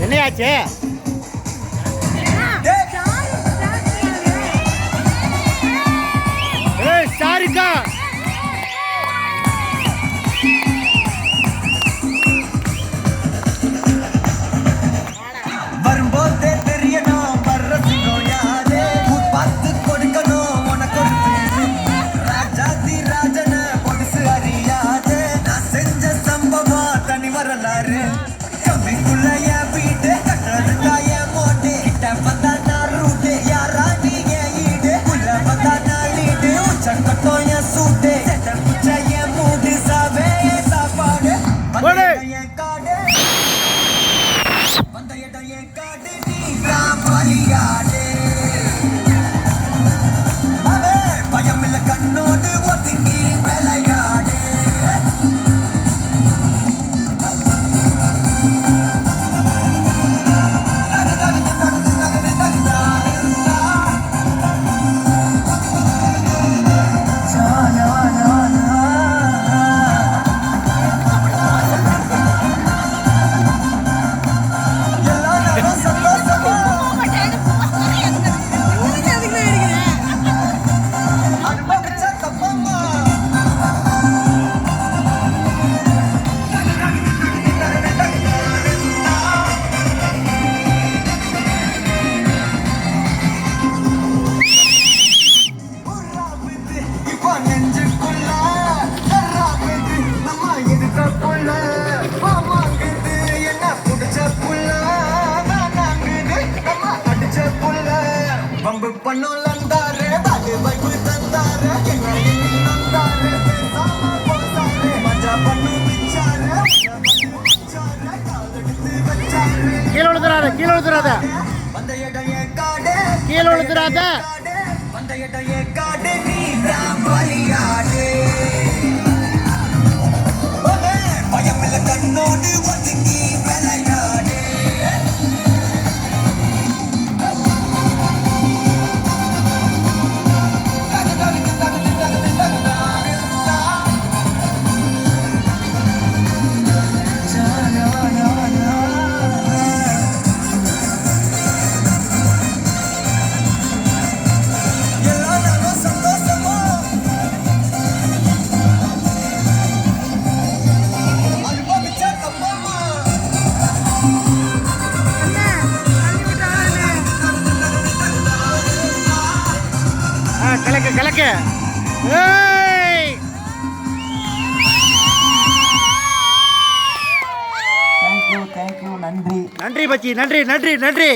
என்னையாச்சு? சாரிக்கா வரும்போதே தெரியணும் வர்றதுக்கும் யாரு பார்த்து கொடுக்கணும் உனக்கு ராஜாதி ராஜன பொடுசு அறியாது நான் செஞ்ச சம்பவம் தனி வரலாறு கம்மிக்குள்ள என் வீட்டு கட்டுறதுக்கா என் மோட்டு கிட்ட வந்தா நான் ரூட்டு யாரா நீ என் ஈடு உள்ள வந்தா நான் லீடு உச்சக்கட்டம் என் சூட்டு குச்ச என் மூடு சாவே சாப்பாடு என் காடு வந்த இடம் என் காடு நீ தான் பலியாடு பயமில்ல கண்ணோடு ஒதுங்கி விளையாடு கீழே விழுந்துடாத, கீழே விழுந்துடாத, கீழே விழுந்துடாத. கண்ணோடு ஒதுங்கி விளையாடு கலக்கு கலக்கு. தேங்க்யூ நன்றி நன்றி பச்சி, நன்றி நன்றி நன்றி.